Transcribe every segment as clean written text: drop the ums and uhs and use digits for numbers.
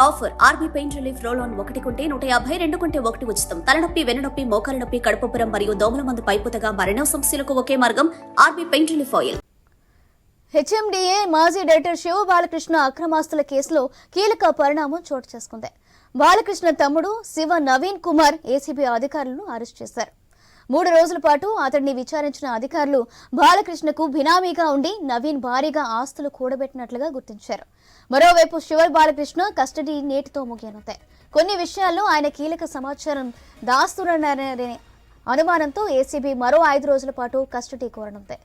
Offer RB pain relief roll on 1 కొంటే 150, 2 కొంటే 1 ఉచితం. తలనొప్పి, వెన్నునొప్పి, మోకాల నొప్పి, కడుపుబ్బరం మరియు దోమల మందు పైపుతగా మరెన్నో సమస్యలకు ఒకే మార్గం RB pain relief oil. HMDA మాజీ డైరెక్టర్ శివ బాలకృష్ణ అక్రమాస్తుల కేసులో కీలక పరిణామం చోటు చేసుకుంది. బాలకృష్ణ తమ్ముడు శివ నవీన్ కుమార్ ఏసీబీ అధికారులను అరెస్ట్ చేశారు. 3 రోజుల పాటు అతడిని విచారించిన అధికారులు బాలకృష్ణకు బినామీగా ఉండి నవీన్ భారీగా ఆస్తులు కూడబెట్టినట్లుగా గుర్తించారు. మరోవైపు శివ బాలకృష్ణ కస్టడీ నేటితో ముగియనుంది. కొన్ని విషయాల్లో ఆయన కీలక సమాచారం దాస్తున్నారనే అనుమానంతో ఏసీబీ మరో 5 రోజుల పాటు కస్టడీ కోరనుంది.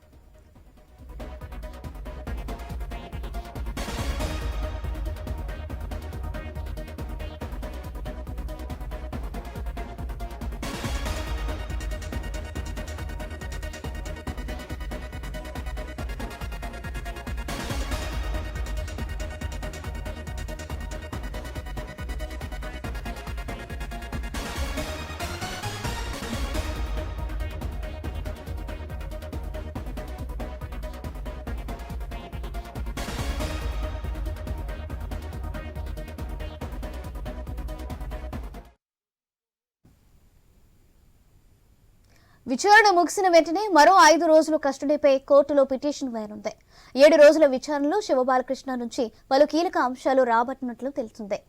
విచారణ ముగిసిన వెంటనే మరో 5 రోజులు కస్టడీపై కోర్టులో పిటిషన్ వేయనుంది. 7 రోజుల విచారణలో శివబాలకృష్ణ నుంచి పలు కీలక అంశాలు రాబట్టినట్లు తెలుస్తుంది.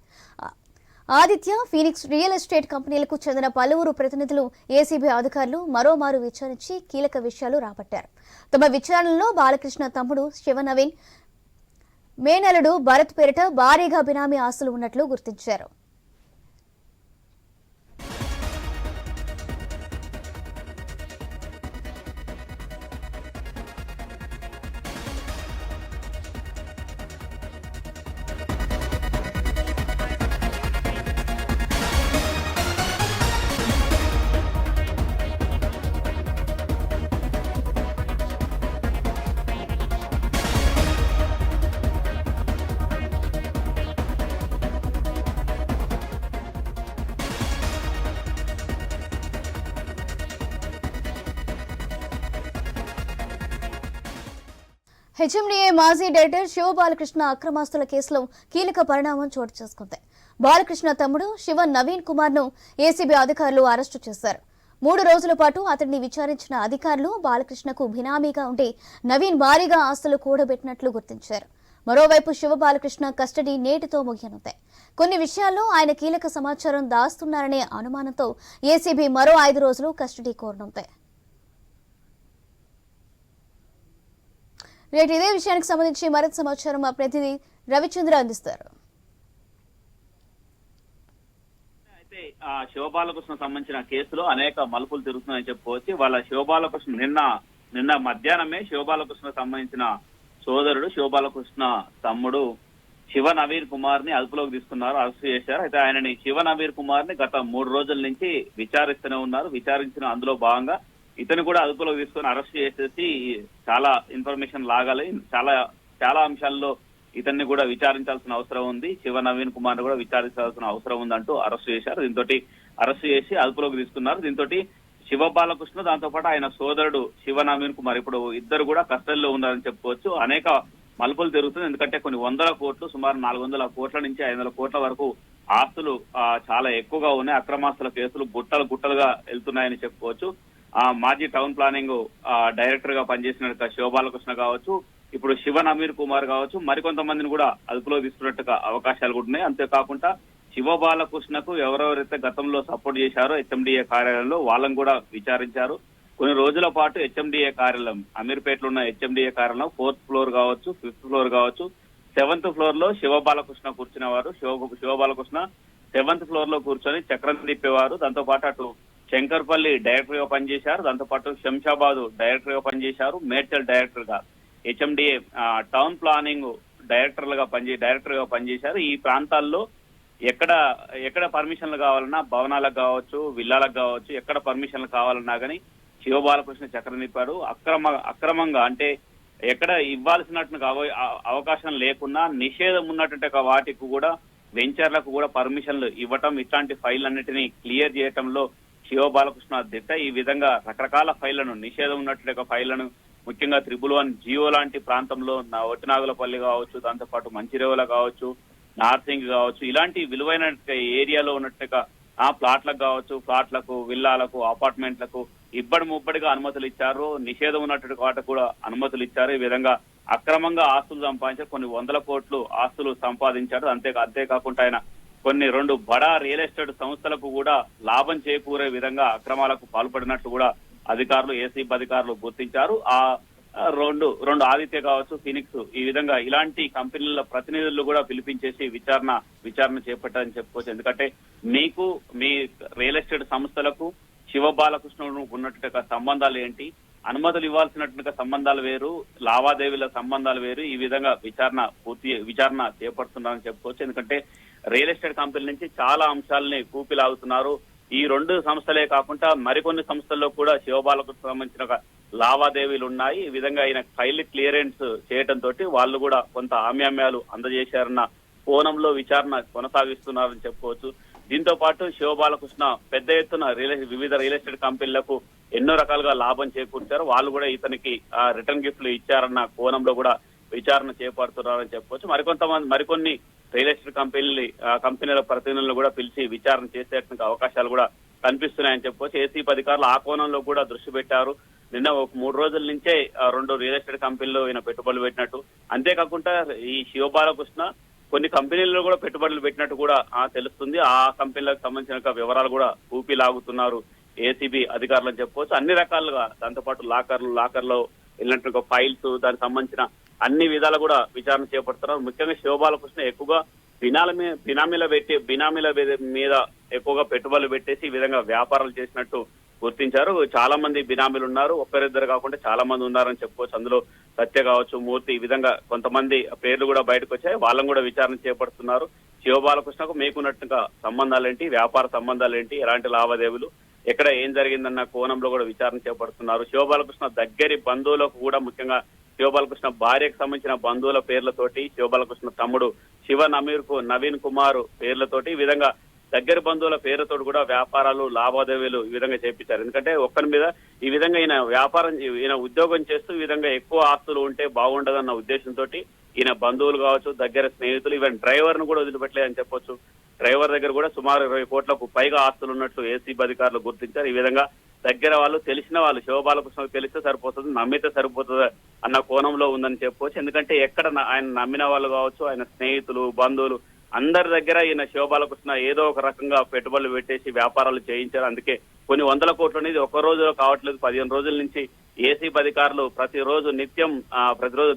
ఆదిత్య, ఫీనిక్స్ రియల్ ఎస్టేట్ కంపెనీలకు చెందిన పలువురు ప్రతినిధులు ఏసీబీ అధికారులు మరోమారు విచారించి కీలక విషయాలు రాబట్టారు. తమ విచారణలో బాలకృష్ణ తమ్ముడు శివ నవీన్, మేనలుడు భరత్ పేరిట భారీగా బినామీ ఆస్తులు ఉన్నట్లు గుర్తించారు. హెచ్ఎండిఏ మాజీ డైరెక్టర్ శివ బాలకృష్ణ అక్రమాస్తుల కేసులో కీలక పరిణామం చోటు చేసుకుంది. బాలకృష్ణ తమ్ముడు శివ నవీన్ కుమార్ ను ఏసీబీ అధికారులు అరెస్టు చేశారు. 3 రోజుల పాటు అతడిని విచారించిన అధికారులు బాలకృష్ణకు బినామీగా ఉండి నవీన్ భారీగా ఆస్తులు కూడబెట్టినట్లు గుర్తించారు. మరోవైపు శివ బాలకృష్ణ కస్టడీ నేటితో ముగియనుంది. కొన్ని విషయాల్లో ఆయన కీలక సమాచారం దాస్తున్నారనే అనుమానంతో ఏసీబీ మరో 5 రోజులు కస్టడీ కోరనుంది. ఇదే విషయానికి సంబంధించి మరింత సమాచారం మా ప్రతినిధి రవిచంద్ర అందిస్తారు. అయితే శివబాలకృష్ణ సంబంధించిన కేసులో అనేక మలుపులు తిరుగుతున్నాయని చెప్పుకోవచ్చు. వాళ్ళ శివబాలకృష్ణ నిన్న మధ్యాహ్నమే శివబాలకృష్ణ సంబంధించిన సోదరుడు శివబాలకృష్ణ తమ్ముడు శివ నవీన్ కుమార్ ని అదుపులోకి తీసుకున్నారు, అరెస్ట్ చేశారు. అయితే ఆయనని శివ నవీన్ కుమార్ ని గత 3 రోజుల నుంచి విచారిస్తూనే ఉన్నారు. విచారించిన అందులో భాగంగా ఇతను కూడా అదుపులోకి తీసుకొని అరెస్ట్ చేసేసి చాలా ఇన్ఫర్మేషన్ లాగాలి, చాలా అంశాల్లో ఇతన్ని కూడా విచారించాల్సిన అవసరం ఉంది, శివ నవీన్ కుమార్ ని కూడా విచారించాల్సిన అవసరం ఉందంటూ అరెస్ట్ చేశారు. దీంతో అరెస్ట్ చేసి అదుపులోకి తీసుకున్నారు. దీంతో శివ బాలకృష్ణ, దాంతో పాటు ఆయన సోదరుడు శివ నవీన్ కుమార్ ఇప్పుడు ఇద్దరు కూడా కస్టడీలో ఉన్నారని చెప్పుకోవచ్చు. అనేక మలుపులు తిరుగుతుంది. ఎందుకంటే కొన్ని 100 కోట్లు, సుమారు 400 కోట్ల నుంచి 500 కోట్ల వరకు ఆస్తులు చాలా ఎక్కువగా ఉన్నాయి. అక్రమాస్తుల కేసులు గుట్టలుగా వెళ్తున్నాయని చెప్పుకోవచ్చు. మాజీ టౌన్ ప్లానింగ్ డైరెక్టర్ గా పనిచేసిన శివ బాలకృష్ణ కావచ్చు, ఇప్పుడు శివ నవీన్ కుమార్ కావచ్చు, మరికొంతమందిని కూడా అదుపులో తీసుకున్నట్టుగా అవకాశాలు కూడా ఉన్నాయి. అంతేకాకుండా శివ బాలకృష్ణకు ఎవరెవరైతే గతంలో సపోర్ట్ చేశారో హెచ్ఎండిఏ కార్యాలయంలో వాళ్ళని కూడా విచారించారు. కొన్ని రోజుల పాటు హెచ్ఎండిఏ కార్యాలయం, అమీర్పేటలో ఉన్న హెచ్ఎండిఏ కార్యాలయం 4th ఫ్లోర్ కావచ్చు, 5th ఫ్లోర్ కావచ్చు, 7th ఫ్లోర్ లో శివ బాలకృష్ణ కూర్చునేవారు. శివ బాలకృష్ణ 7th ఫ్లోర్ లో కూర్చొని చక్రం తిప్పేవారు. దాంతో పాటు అటు శంకర్పల్లి డైరెక్టర్ గా పనిచేశారు, దాంతోపాటు శంషాబాద్ డైరెక్టర్ గా పనిచేశారు, మేడ్చల్ డైరెక్టర్ గా, హెచ్ఎండిఏ టౌన్ ప్లానింగ్ డైరెక్టర్ గా పనిచేశారు. ఈ ప్రాంతాల్లో ఎక్కడ పర్మిషన్లు కావాలన్నా, భవనాలకు కావచ్చు, విల్లాలకు కావచ్చు, ఎక్కడ పర్మిషన్లు కావాలన్నా కానీ శివ బాలకృష్ణ చక్రం తిప్పారు. అక్రమంగా అంటే ఎక్కడ ఇవ్వాల్సినట్టు అవకాశం లేకున్నా నిషేధం ఉన్నటువంటి వాటికి కూడా, వెంచర్లకు కూడా పర్మిషన్లు ఇవ్వటం, ఇట్లాంటి ఫైల్ అన్నిటినీ క్లియర్ చేయటంలో శివ బాలకృష్ణ దిట్ట. ఈ విధంగా రకరకాల ఫైళ్లను, నిషేధం ఉన్నటువంటి ఫైళ్లను, ముఖ్యంగా 111 జియో లాంటి ప్రాంతంలో ఒట్టినాగులపల్లి కావచ్చు, దాంతోపాటు మంచిరేవుల కావచ్చు, నార్సింగ్ కావచ్చు, ఇలాంటి విలువైన ఏరియాలో ఉన్నట్టుగా ఆ ప్లాట్లకు కావచ్చు, ఫ్లాట్లకు, విల్లాలకు, అపార్ట్మెంట్లకు ఇబ్బడి ముబ్బడిగా అనుమతులు ఇచ్చారు. నిషేధం ఉన్నటువంటి వాటికి కూడా అనుమతులు ఇచ్చారు. ఈ విధంగా అక్రమంగా ఆస్తులు సంపాదించారు. కొన్ని వందల కోట్లు ఆస్తులు సంపాదించాడు. అంతేకాకుండా ఆయన కొన్ని 2 బడా రియల్ ఎస్టేట్ సంస్థలకు కూడా లాభం చేకూరే విధంగా అక్రమాలకు పాల్పడినట్టు కూడా అధికారులు, ఏసీబీ అధికారులు గుర్తించారు. ఆ రెండు ఆదిత్య కావచ్చు, ఫినిక్స్, ఈ విధంగా ఇలాంటి కంపెనీల ప్రతినిధులు కూడా పిలిపించేసి విచారణ చేపట్టారని చెప్పుకోవచ్చు. ఎందుకంటే మీకు మీ రియల్ ఎస్టేట్ సంస్థలకు శివ బాలకృష్ణ ఉన్నట్టుగా సంబంధాలు ఏంటి, అనుమతులు ఇవ్వాల్సినట్టుగా సంబంధాలు వేరు, లావాదేవీల సంబంధాలు వేరు, ఈ విధంగా విచారణ చేపడుతున్నారని చెప్పుకోవచ్చు. ఎందుకంటే రియల్ ఎస్టేట్ కంపెనీ నుంచి చాలా అంశాలని కూపిలాగుతున్నారు. ఈ 2 సంస్థలే కాకుండా మరికొన్ని సంస్థల్లో కూడా శివబాలకు సంబంధించిన లావాదేవీలు ఉన్నాయి. ఈ విధంగా ఆయన ఫైల్ క్లియరెన్స్ చేయడంతో వాళ్ళు కూడా కొంత ఆమ్యామ్యాలు అందజేశారన్న కోణంలో విచారణ కొనసాగిస్తున్నారని చెప్పుకోవచ్చు. దీంతో పాటు శివబాలకృష్ణ పెద్ద ఎత్తున వివిధ రియల్ ఎస్టేట్ కంపెనీలకు ఎన్నో రకాలుగా లాభం చేకూర్చారు. వాళ్ళు కూడా ఇతనికి రిటర్న్ గిఫ్ట్లు ఇచ్చారన్న కోణంలో కూడా విచారణ చేపడుతున్నారని చెప్పుకోవచ్చు. మరికొన్ని రియల్ ఎస్టేట్ కంపెనీల ప్రతినిధులను కూడా పిలిచి విచారణ చేసేటువంటి అవకాశాలు కూడా కనిపిస్తున్నాయని చెప్పుకోవచ్చు. ఏసీబీ అధికారులు ఆ కోణంలో కూడా దృష్టి పెట్టారు. నిన్న ఒక 3 రోజుల నుంచే 2 రియల్ ఎస్టేట్ కంపెనీలు ఈయన పెట్టుబడులు పెట్టినట్టు, అంతేకాకుండా ఈ శివబాలకృష్ణ కొన్ని కంపెనీల్లో కూడా పెట్టుబడులు పెట్టినట్టు కూడా తెలుస్తుంది. ఆ కంపెనీలకు సంబంధించిన వివరాలు కూడా ఊపిలాగుతున్నారు ఏసీబీ అధికారులు అని చెప్పుకోవచ్చు. అన్ని రకాలుగా దాంతోపాటు లాకర్లో వెళ్ళినట్టుగా ఫైల్స్, దానికి సంబంధించిన అన్ని విధాలు కూడా విచారణ చేపడుతున్నారు. ముఖ్యంగా శివబాలకృష్ణ ఎక్కువగా బినామీల మీద ఎక్కువగా పెట్టుబడులు పెట్టేసి ఈ విధంగా వ్యాపారాలు చేసినట్టు గుర్తించారు. చాలా మంది బినామీలు ఉన్నారు, ఒక్కరిద్దరు కాకుండా చాలా మంది ఉన్నారని చెప్పుకోవచ్చు. అందులో సత్య కావచ్చు, మూర్తి, ఈ విధంగా కొంతమంది పేర్లు కూడా బయటకు వచ్చాయి. వాళ్ళని కూడా విచారణ చేపడుతున్నారు. శివబాలకృష్ణకు మీకున్నట్టుగా సంబంధాలేంటి, వ్యాపార సంబంధాలేంటి, ఎలాంటి లావాదేవీలు, ఎక్కడ ఏం జరిగిందన్న కోణంలో కూడా విచారణ చేపడుతున్నారు. శివబాలకృష్ణ దగ్గరి బంధువులకు కూడా, ముఖ్యంగా శివబాలకృష్ణ భార్యకు సంబంధించిన బంధువుల పేర్లతోటి, శివబాలకృష్ణ తమ్ముడు నవీన్ కుమార్ పేర్లతోటి, ఈ విధంగా దగ్గర బంధువుల పేరుతోటి కూడా వ్యాపారాలు, లావాదేవీలు ఈ విధంగా చేపించారు. ఎందుకంటే ఒక్కరి మీద ఈ విధంగా ఈయన ఉద్యోగం చేస్తూ ఈ విధంగా ఎక్కువ ఆస్తులు ఉంటే బాగుండదన్న ఉద్దేశంతో ఈయన బంధువులు కావచ్చు, దగ్గర స్నేహితులు, ఈవెన్ డ్రైవర్ ను కూడా వదిలిపెట్టలేదని చెప్పొచ్చు. డ్రైవర్ దగ్గర కూడా సుమారు 20 కోట్లకు పైగా ఆస్తులు ఉన్నట్లు ఏసీబీ అధికారులు గుర్తించారు. ఈ విధంగా దగ్గర వాళ్ళు, తెలిసిన వాళ్ళు, శివబాలకృష్ణకు తెలిస్తే సరిపోతుంది, నమ్మితే సరిపోతుంది అన్న కోణంలో ఉందని చెప్పుకోవచ్చు. ఎందుకంటే ఎక్కడ ఆయన నమ్మిన వాళ్ళు కావచ్చు, ఆయన స్నేహితులు, బంధువులు అందరి దగ్గర ఈయన శివబాలకృష్ణ ఏదో ఒక రకంగా పెట్టుబడులు పెట్టేసి వ్యాపారాలు చేయించారు. అందుకే కొన్ని వందల కోట్లు అనేది ఒక రోజులో కావట్లేదు. 15 రోజుల నుంచి ఏసీబీ అధికారులు ప్రతిరోజు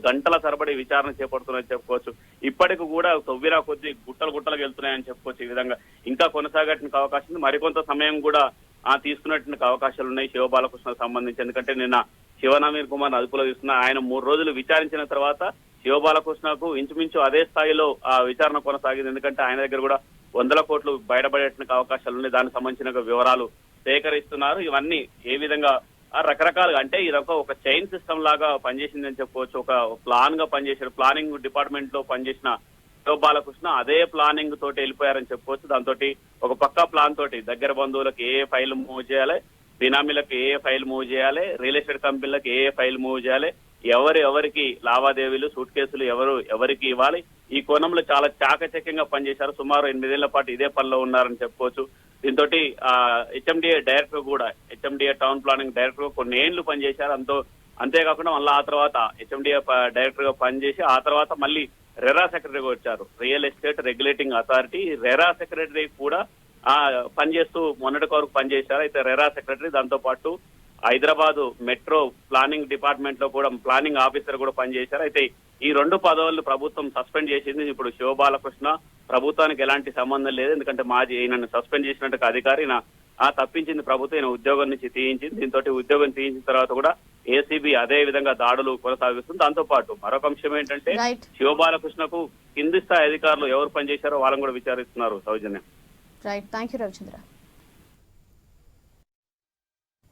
గంటల తరబడి విచారణ చేపడుతున్నారని చెప్పుకోవచ్చు. ఇప్పటికి కూడా తొవ్విరా కొద్ది గుట్టలకు వెళ్తున్నాయని చెప్పుకోవచ్చు. ఈ విధంగా ఇంకా కొనసాగడానికి అవకాశం ఉంది. మరికొంత సమయం కూడా తీసుకున్నటువంటి అవకాశాలు ఉన్నాయి శివబాలకృష్ణకు సంబంధించి. ఎందుకంటే నిన్న నవీన్ కుమార్ అదుపులో తీసుకున్న ఆయన 3 రోజులు విచారించిన తర్వాత శివబాలకృష్ణకు ఇంచుమించు అదే స్థాయిలో విచారణ కొనసాగింది. ఎందుకంటే ఆయన దగ్గర కూడా వందల కోట్లు బయటపడేటువంటి అవకాశాలు ఉన్నాయి. దానికి సంబంధించిన వివరాలు సేకరిస్తున్నారు. ఇవన్నీ ఏ విధంగా రకరకాలుగా, అంటే ఇదొక ఒక చైన్ సిస్టమ్ లాగా పనిచేసిందని చెప్పుకోవచ్చు. ఒక ప్లాన్ గా పనిచేశారు. ప్లానింగ్ డిపార్ట్మెంట్ లో పనిచేసిన శివబాలకృష్ణ అదే ప్లానింగ్ తోటి వెళ్ళిపోయారని చెప్పుకోవచ్చు. దాంతో ఒక పక్కా ప్లాన్ తోటి దగ్గర బంధువులకు ఏ ఫైల్ మూవ్ చేయాలి, బినామీలకు ఏ ఫైల్ మూవ్ చేయాలి, రియల్ ఎస్టేట్ కంపెనీలకు ఏ ఫైల్ మూవ్ చేయాలి, ఎవరికి లావాదేవీలు, సూట్ కేసులు ఎవరికి ఇవ్వాలి, ఈ కోణంలో చాలా చాకచక్యంగా పనిచేశారు. సుమారు 8 ఏళ్ల పాటు ఇదే పనిలో ఉన్నారని చెప్పుకోవచ్చు. దీంతో హెచ్ఎండిఏ టౌన్ ప్లానింగ్ డైరెక్టర్ గా కొన్ని ఏళ్లు పనిచేశారు. అంతేకాకుండా మళ్ళీ ఆ తర్వాత హెచ్ఎండిఏ డైరెక్టర్ గా పనిచేసి ఆ తర్వాత మళ్ళీ రెరా సెక్రటరీగా వచ్చారు. Real estate regulating authority RERA secretary కూడా పనిచేస్తూ మొన్నటి వరకు పనిచేశారు. అయితే రెరా సెక్రటరీ, దాంతో పాటు హైదరాబాద్ మెట్రో ప్లానింగ్ డిపార్ట్మెంట్ లో కూడా ప్లానింగ్ ఆఫీసర్ కూడా పనిచేశారు. అయితే ఈ 2 పదవులను ప్రభుత్వం సస్పెండ్ చేసింది. ఇప్పుడు శివబాలకృష్ణ ప్రభుత్వానికి ఎలాంటి సంబంధం లేదు. ఎందుకంటే ఈయనను సస్పెండ్ చేసినట్టు అధికారి తప్పించింది ప్రభుత్వం, ఈయన ఉద్యోగం నుంచి తీయించింది. దీంతో ఉద్యోగం తీయించిన తర్వాత కూడా ఏసీబీ అదే విధంగా దాడులు కొనసాగిస్తుంది. దాంతో పాటు మరొక అంశం ఏంటంటే శివబాలకృష్ణకు కింది స్థాయి అధికారులు ఎవరు పనిచేశారో వాళ్ళని కూడా విచారిస్తున్నారు. Soujanya. Right, thank you Ravichandra.